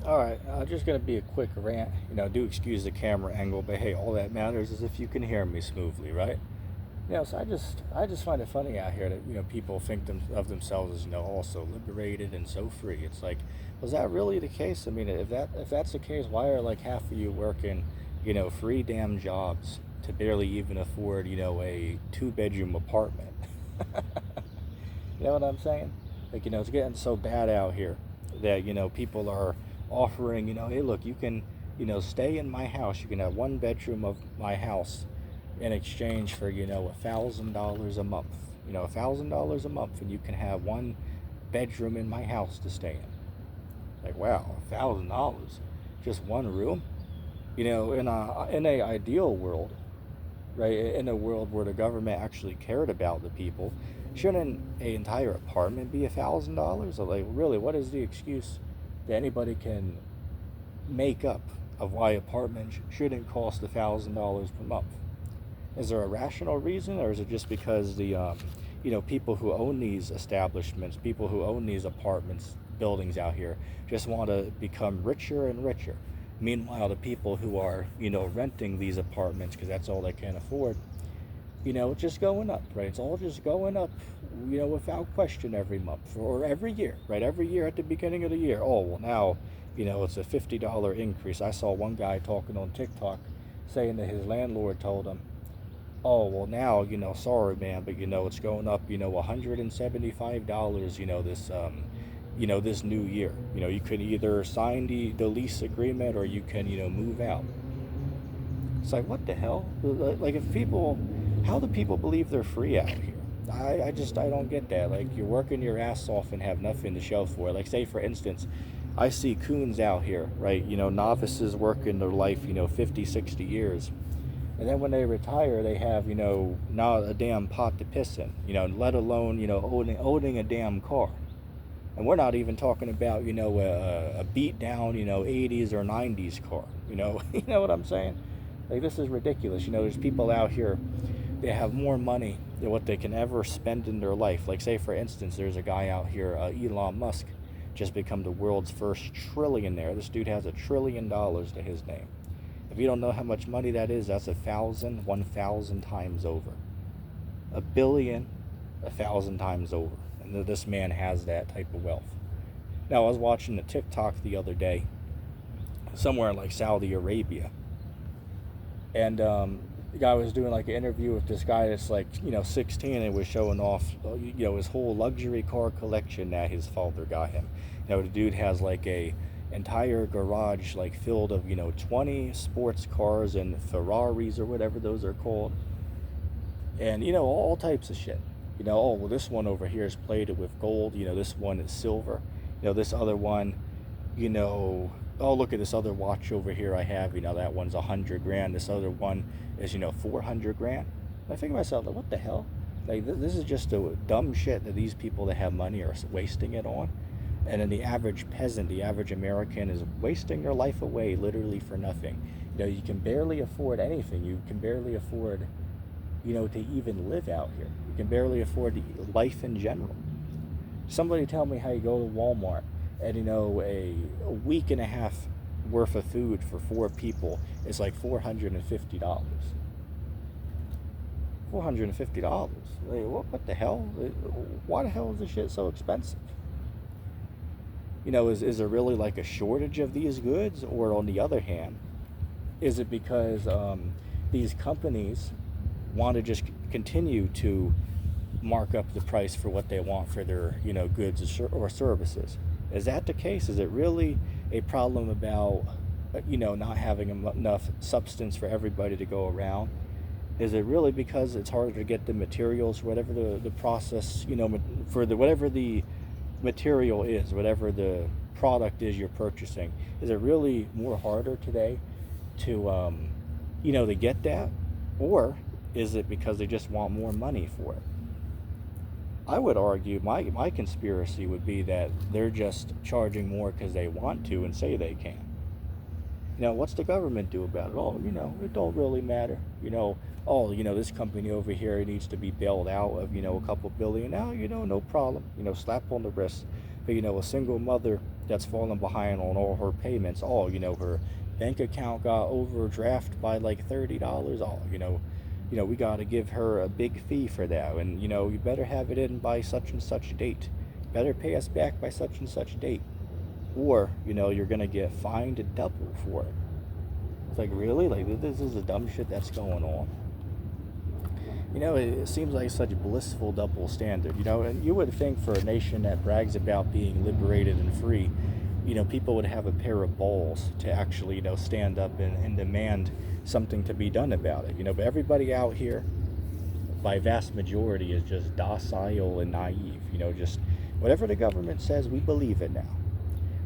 All right, just gonna be a quick rant. Do excuse the camera angle, but hey, all that matters is if you can hear me smoothly, right? So I just find it funny out here that people think of themselves as also liberated and so free. It's like, was that really the case? I mean, if that's the case, why are like half of you working, free damn jobs to barely even afford a two-bedroom apartment? You know what I'm saying? Like, it's getting so bad out here that, people are offering, hey, look, you can, stay in my house. You can have one bedroom of my house in exchange for, $1,000 a month. $1,000 a month, and you can have one bedroom in my house to stay in. Like, wow, $1,000, just one room. In a ideal world, right? In a world where the government actually cared about the people, shouldn't an entire apartment be $1,000? Or like, really, what is the excuse that anybody can make up of why apartments shouldn't cost $1,000 per month? Is there a rational reason, or is it just because the people who own these establishments, people who own these apartments, buildings out here, just want to become richer and richer? Meanwhile, the people who are renting these apartments because that's all they can afford, it's just going up, right? It's all just going up, without question every month or every year, right? Every year at the beginning of the year. Oh, well, now, it's a $50 increase. I saw one guy talking on TikTok saying that his landlord told him, oh, well, now, sorry, man, but, it's going up, $175, this new year. You can either sign the lease agreement or you can, move out. It's like, what the hell? Like, if people, how do people believe they're free out here? I don't get that. Like, you're working your ass off and have nothing to show for it. Like, say, for instance, I see coons out here, right? Novices working their life, 50, 60 years. And then when they retire, they have, not a damn pot to piss in, let alone, owning a damn car. And we're not even talking about, a beat down, 80s or 90s car, you know what I'm saying? Like, this is ridiculous. There's people out here, they have more money than what they can ever spend in their life. Like, say, for instance, there's a guy out here, Elon Musk, just become the world's first trillionaire. This dude has $1 trillion to his name. If you don't know how much money that is, that's 1,000 times over. A billion, 1,000 times over. And this man has that type of wealth. Now, I was watching a TikTok the other day, somewhere in like Saudi Arabia, and the guy was doing like an interview with this guy that's like 16, and was showing off his whole luxury car collection that his father got him. The dude has like a entire garage like filled of 20 sports cars and Ferraris or whatever those are called, and all types of shit. Oh, well, this one over here is plated with gold. This one is silver. This other one, oh, look at this other watch over here I have. That one's 100 grand. This other one is 400 grand. I think to myself, like, what the hell? Like, this is just a dumb shit that these people that have money are wasting it on. And then the average peasant, the average American, is wasting their life away literally for nothing. You can barely afford anything. You can barely afford, to even live out here. You can barely afford life in general. Somebody tell me how you go to Walmart and, a week and a half worth of food for 4 people is like $450. $450. Like, what the hell? Why the hell is this shit so expensive? Is there really like a shortage of these goods? Or on the other hand, is it because these companies want to just continue to mark up the price for what they want for their goods or services? Is that the case? Is it really a problem about not having enough substance for everybody to go around? Is it really because it's harder to get the materials, whatever the process, for the whatever the material is, whatever the product is you're purchasing? Is it really more harder today to to get that, or is it because they just want more money for it? I would argue my conspiracy would be that they're just charging more because they want to and say they can. What's the government do about it? Oh, it don't really matter. Oh, this company over here needs to be bailed out of, a couple billion. Now, no problem. Slap on the wrist. But, a single mother that's falling behind on all her payments, her bank account got overdraft by like $30. We got to give her a big fee for that. And, you better have it in by such and such date. Better pay us back by such and such date. Or, you're going to get fined double for it. It's like, really? Like, this is the dumb shit that's going on. It seems like such blissful double standard, and you would think for a nation that brags about being liberated and free, people would have a pair of balls to actually, stand up and demand something to be done about it, but everybody out here, by vast majority, is just docile and naive, just whatever the government says, we believe it now.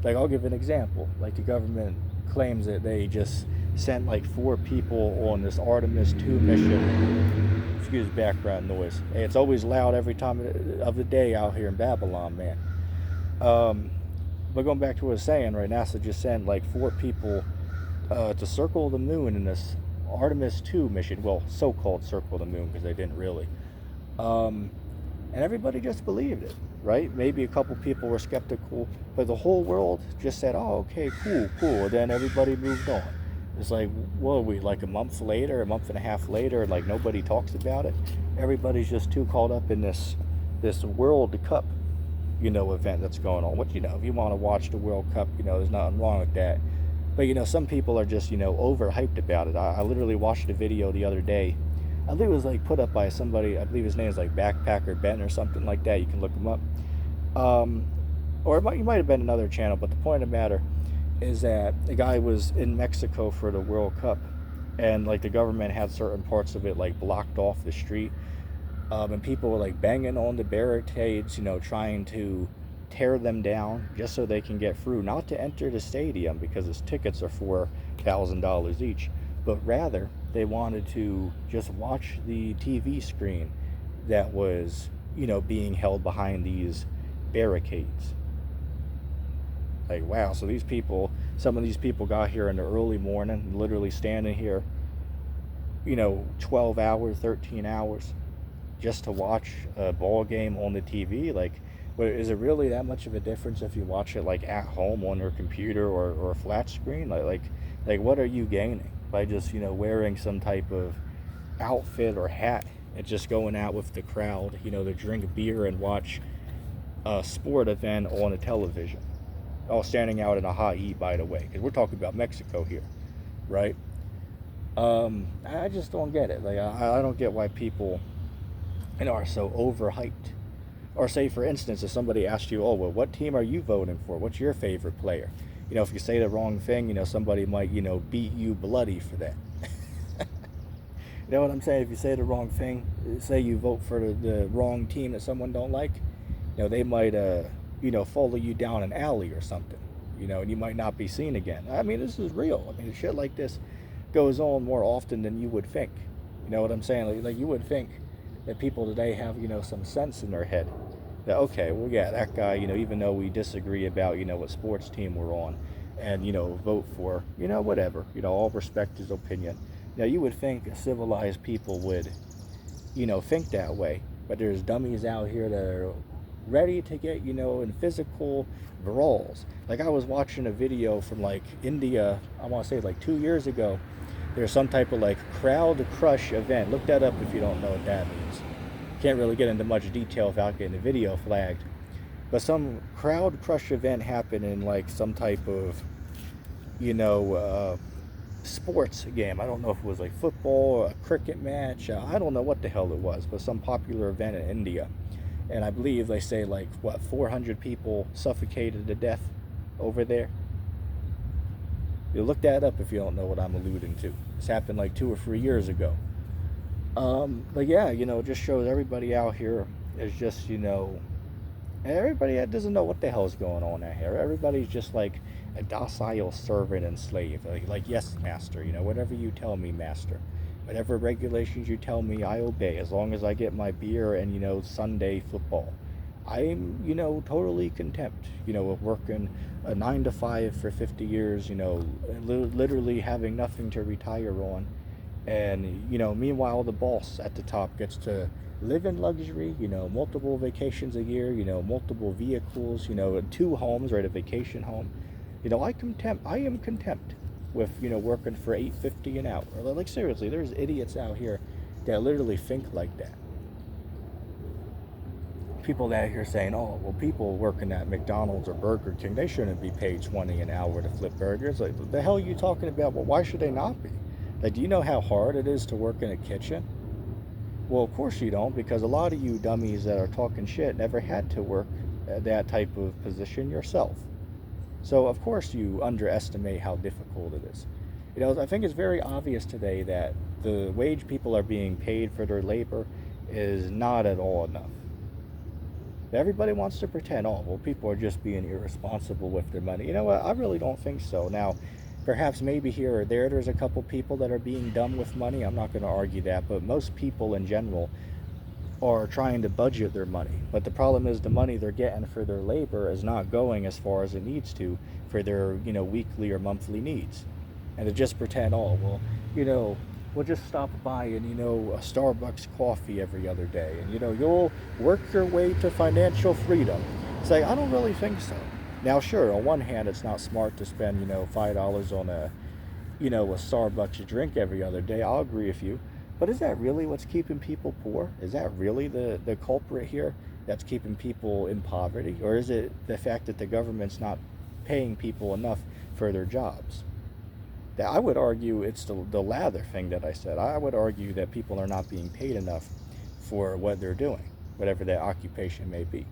Like, I'll give an example. Like, the government claims that they just sent like 4 people on this Artemis 2 mission. Excuse background noise. Hey, it's always loud every time of the day out here in Babylon, man. But going back to what I was saying, right, NASA just sent like 4 people to circle the moon in this Artemis 2 mission. Well, so-called circle the moon, because they didn't really. And everybody just believed it, right? Maybe a couple people were skeptical, but the whole world just said, oh, okay, cool. And then everybody moved on. It's like, what are we, like a month later, a month and a half later, like nobody talks about it? Everybody's just too caught up in this World Cup, event that's going on. Which, if you want to watch the World Cup, there's nothing wrong with that. But, some people are just, overhyped about it. I literally watched a video the other day. I think it was like put up by somebody, I believe his name is like Backpacker Ben or something like that. You can look him up. Or it might have been another channel, but the point of the matter is that the guy was in Mexico for the World Cup, and like the government had certain parts of it like blocked off the street, and people were like banging on the barricades, trying to tear them down just so they can get through, not to enter the stadium because its tickets are $4,000 each, but rather they wanted to just watch the TV screen that was, being held behind these barricades. Like, wow, so some of these people got here in the early morning, literally standing here, 12 hours, 13 hours, just to watch a ball game on the TV. Like, is it really that much of a difference if you watch it, like, at home on your computer or a flat screen? Like, what are you gaining by just, wearing some type of outfit or hat and just going out with the crowd, to drink beer and watch a sport event on a television? Oh, standing out in a hot heat, by the way, because we're talking about Mexico here, right? I just don't get it. Like, I don't get why people, are so overhyped. Or say, for instance, if somebody asked you, oh, well, what team are you voting for? What's your favorite player? If you say the wrong thing, somebody might, beat you bloody for that. You know what I'm saying? If you say the wrong thing, say you vote for the wrong team that someone don't like, they might, follow you down an alley or something, and you might not be seen again. I mean, this is real. I mean, shit like this goes on more often than you would think. You know what I'm saying? Like you would think that people today have, some sense in their head. That, okay, well, yeah, that guy, even though we disagree about, what sports team we're on and, vote for, whatever, all respect his opinion. Now, you would think civilized people would, think that way. But there's dummies out here that are ready to get, in physical brawls. Like, I was watching a video from, like, India, I want to say, like, 2 years ago. There's some type of, like, crowd crush event. Look that up if you don't know what that means. Can't really get into much detail without getting the video flagged. But some crowd crush event happened in, like, some type of, sports game. I don't know if it was, like, football, or a cricket match. I don't know what the hell it was, but some popular event in India. And I believe they say, like, 400 people suffocated to death over there. You look that up if you don't know what I'm alluding to. This happened like 2 or 3 years ago. But yeah, it just shows everybody out here is just, everybody that doesn't know what the hell is going on out here. Everybody's just like a docile servant and slave. Like yes, master, whatever you tell me, master. Whatever regulations you tell me, I obey, as long as I get my beer and, Sunday football. I'm, totally content, of working a 9 to 5 for 50 years, literally having nothing to retire on, And, meanwhile, the boss at the top gets to live in luxury, multiple vacations a year, multiple vehicles, two homes, right? A vacation home. I am contempt with, working for 850 an hour. Like, seriously, there's idiots out here that literally think like that. People out here saying, oh, well, people working at McDonald's or Burger King, they shouldn't be paid 20 an hour to flip burgers. Like, the hell are you talking about? Well, why should they not be? Like, do you know how hard it is to work in a kitchen? Well, of course you don't, because a lot of you dummies that are talking shit never had to work at that type of position yourself. So, of course, you underestimate how difficult it is. I think it's very obvious today that the wage people are being paid for their labor is not at all enough. Everybody wants to pretend, oh, well, people are just being irresponsible with their money. You know what? I really don't think so. Now, perhaps maybe here or there's a couple people that are being dumb with money. I'm not going to argue that, but most people in general are trying to budget their money. But the problem is the money they're getting for their labor is not going as far as it needs to for their, weekly or monthly needs. And to just pretend, oh, well, we'll just stop buying, a Starbucks coffee every other day. And, you'll work your way to financial freedom. It's like, I don't really think so. Now, sure, on one hand, it's not smart to spend, $5 on a Starbucks drink every other day. I'll agree with you. But is that really what's keeping people poor? Is that really the culprit here that's keeping people in poverty? Or is it the fact that the government's not paying people enough for their jobs? I would argue it's the latter thing that I said. I would argue that people are not being paid enough for what they're doing, whatever that occupation may be.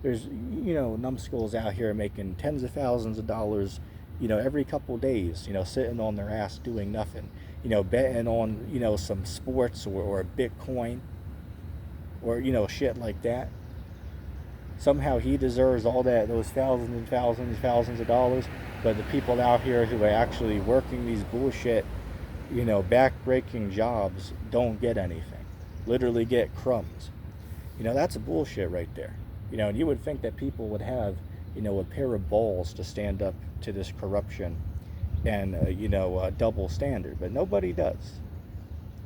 There's, numbskulls out here making tens of thousands of dollars, every couple of days, sitting on their ass doing nothing, betting on, some sports or Bitcoin or, shit like that. Somehow he deserves all those thousands and thousands and thousands of dollars, but the people out here who are actually working these bullshit, back-breaking jobs don't get anything. Literally get crumbs. That's bullshit right there. And you would think that people would have, a pair of balls to stand up to this corruption and, a double standard, but nobody does.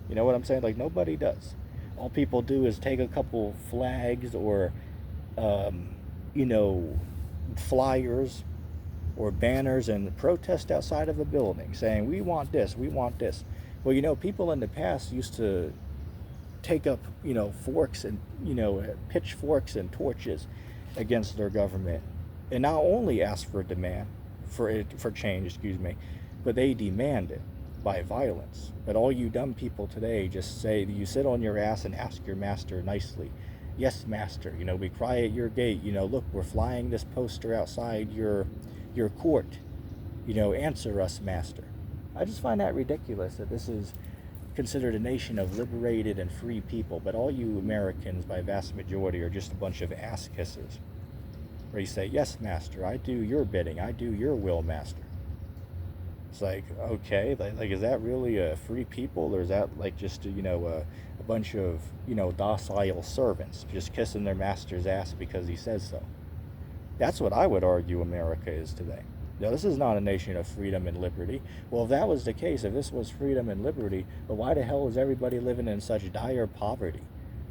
You know what I'm saying? Like, nobody does. All people do is take a couple flags or, flyers or banners and protest outside of a building saying, we want this, we want this. Well, people in the past used to take up, forks and, pitchforks and torches against their government and not only ask for change, but they demand it by violence. But all you dumb people today just say, you sit on your ass and ask your master nicely. Yes, master, we cry at your gate, look, we're flying this poster outside your court, answer us, master. I just find that ridiculous that this is considered a nation of liberated and free people, but all you Americans, by vast majority, are just a bunch of ass kissers. Where you say, yes, master, I do your bidding, I do your will, master. It's like, okay, like is that really a free people, or is that like just a bunch of docile servants just kissing their master's ass because he says so? That's what I would argue America is today. Now, this is not a nation of freedom and liberty. Well, if that was the case, if this was freedom and liberty, but why the hell is everybody living in such dire poverty?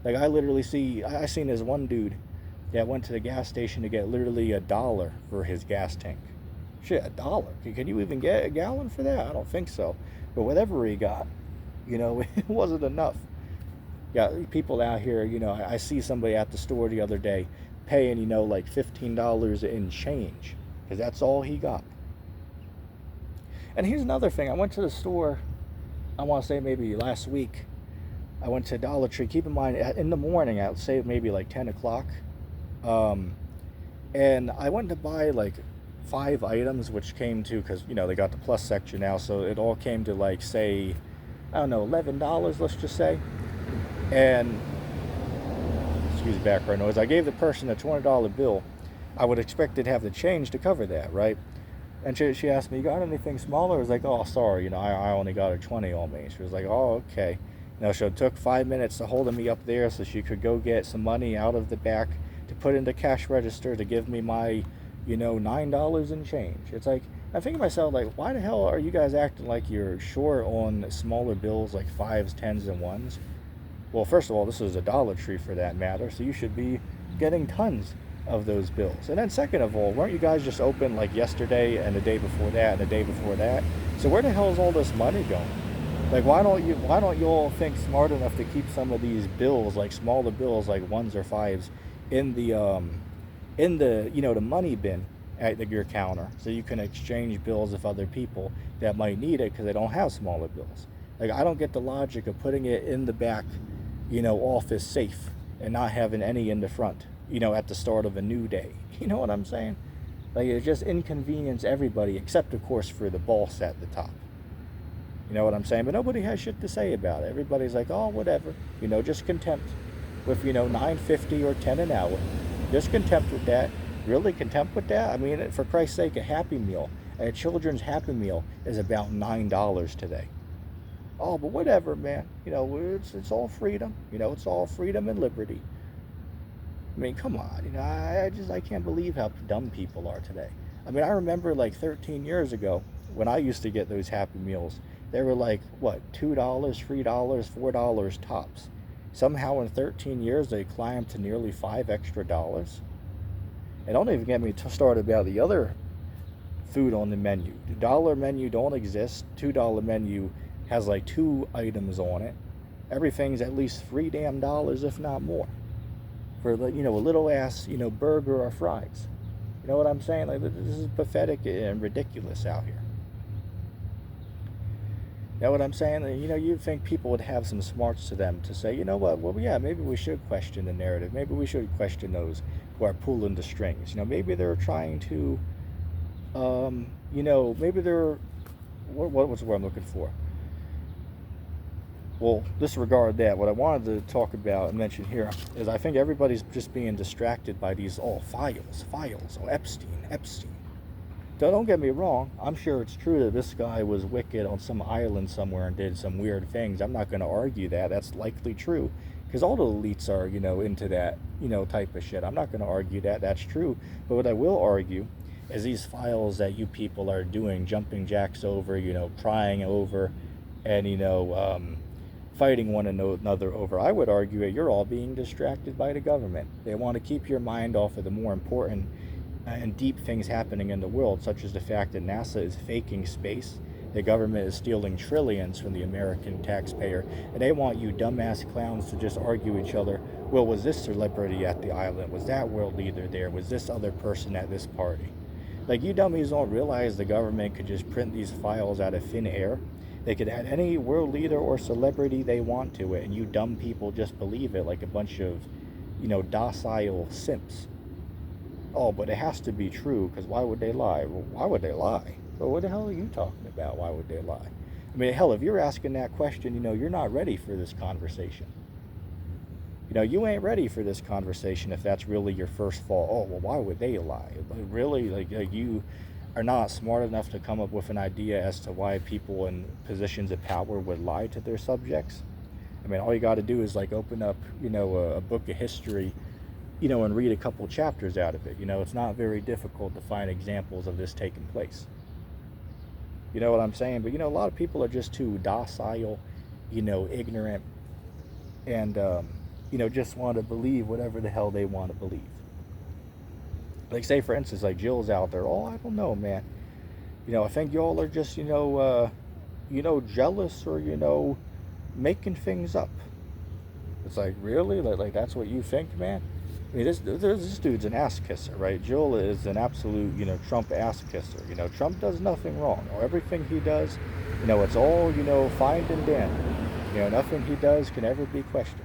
Like, I seen this one dude that went to the gas station to get literally $1 for his gas tank. Shit, $1? Can you even get a gallon for that? I don't think so. But whatever he got, it wasn't enough. Yeah, people out here, I see somebody at the store the other day paying, like $15 in change, because that's all he got. And here's another thing. I went to the store, I want to say maybe last week. I went to Dollar Tree. Keep in mind, in the morning, I would say maybe like 10 o'clock. And I went to buy like 5 items, which came to, because, they got the plus section now, so it all came to like, say, I don't know, $11, let's just say. And, excuse background noise, I gave the person a $20 bill. I would expect it to have the change to cover that, right? And she asked me, you got anything smaller? I was like, oh, sorry, I only got a 20 on me. She was like, oh, okay. So it took 5 minutes to hold me up there so she could go get some money out of the back to put in the cash register to give me my, $9 and change. It's like, I think to myself, like, why the hell are you guys acting like you're short on smaller bills like fives, tens, and ones? Well, first of all, this is a Dollar Tree for that matter, so you should be getting tons of those bills. And then second of all, weren't you guys just open like yesterday and the day before that and the day before that? So where the hell is all this money going? Like, why don't you all think smart enough to keep some of these bills, like smaller bills like ones or fives, in the money bin at your counter, so you can exchange bills with other people that might need it because they don't have smaller bills. Like, I don't get the logic of putting it in the back, office safe, and not having any in the front, at the start of a new day. You know what I'm saying? Like, it just inconvenience everybody, except of course for the boss at the top. You know what I'm saying? But nobody has shit to say about it. Everybody's like, oh, whatever. Just contempt with, 9.50 or 10 an hour. Just contempt with that. Really contempt with that? I mean, for Christ's sake, a children's Happy Meal is about $9 today. Oh, but whatever, man. It's all freedom. It's all freedom and liberty. I mean, come on. I can't believe how dumb people are today. I mean, I remember like 13 years ago when I used to get those Happy Meals. They were like, what, $2, $3, $4 tops. Somehow in 13 years, they climbed to nearly $5 extra. And don't even get me started about the other food on the menu. The dollar menu don't exist. $2 menu has like 2 items on it. Everything's at least $3 damn, if not more, for a little ass burger or fries. You know what I'm saying? Like, this is pathetic and ridiculous out here. You know what I'm saying? You'd think people would have some smarts to them to say, you know what, well, yeah, maybe we should question the narrative. Maybe we should question those who are pulling the strings. Maybe they're trying to, maybe they're, what's the word I'm looking for? Well, disregard that. What I wanted to talk about and mention here is I think everybody's just being distracted by these, files, Epstein. Don't get me wrong. I'm sure it's true that this guy was wicked on some island somewhere and did some weird things. I'm not going to argue that. That's likely true because all the elites are, into that, type of shit. I'm not going to argue that. That's true. But what I will argue is these files that you people are doing, jumping jacks over, crying over, and, fighting one another over. I would argue that you're all being distracted by the government. They want to keep your mind off of the more important and deep things happening in the world, such as the fact that NASA is faking space, the government is stealing trillions from the American taxpayer, and they want you dumbass clowns to just argue each other, well, was this celebrity at the island? Was that world leader there? Was this other person at this party? Like, you dummies don't realize the government could just print these files out of thin air. They could add any world leader or celebrity they want to it, and you dumb people just believe it like a bunch of, docile simps. Oh, but it has to be true, because why would they lie? Well, why would they lie? Well, what the hell are you talking about? Why would they lie? I mean, hell, if you're asking that question, you're not ready for this conversation. You ain't ready for this conversation if that's really your first thought. Oh, well, why would they lie? Like, really? Like you are not smart enough to come up with an idea as to why people in positions of power would lie to their subjects? I mean, all you got to do is, like, open up, a book of history, and read a couple chapters out of it. It's not very difficult to find examples of this taking place. You know what I'm saying? But, a lot of people are just too docile, ignorant, and, just want to believe whatever the hell they want to believe. Like, say, for instance, like Jill's out there. Oh, I don't know, man. I think y'all are just, jealous or, making things up. It's like, really? Like that's what you think, man? I mean, this dude's an ass kisser, right? Jill is an absolute, Trump ass kisser. Trump does nothing wrong. Everything he does, it's all, fine and dandy. Nothing he does can ever be questioned.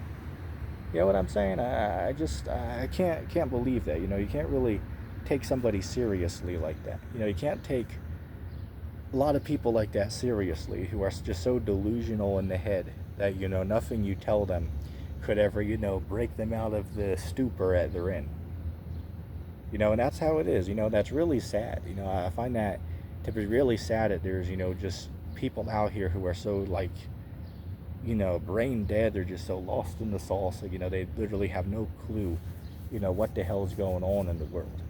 You know what I'm saying? I can't believe that. You can't really take somebody seriously like that. You can't take a lot of people like that seriously who are just so delusional in the head that, nothing you tell them could ever, break them out of the stupor that they're in. And that's how it is. That's really sad. I find that to be really sad that there's, just people out here who are so, like, brain dead. They're just so lost in the sauce. They literally have no clue, what the hell is going on in the world.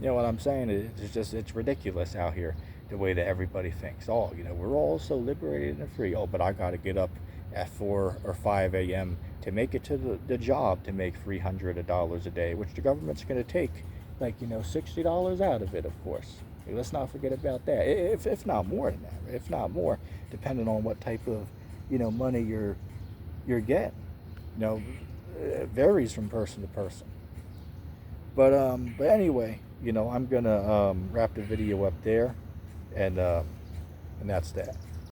You know what I'm saying? It's ridiculous out here the way that everybody thinks. Oh, we're all so liberated and free. Oh, but I got to get up at 4 or 5 a.m. to make it to the job to make $300 a day, which the government's going to take like $60 out of it, of course. Let's not forget about that. If not more than that, if not more, depending on what type of money you're getting. You know, it varies from person to person. But anyway, I'm gonna wrap the video up there, and that's that.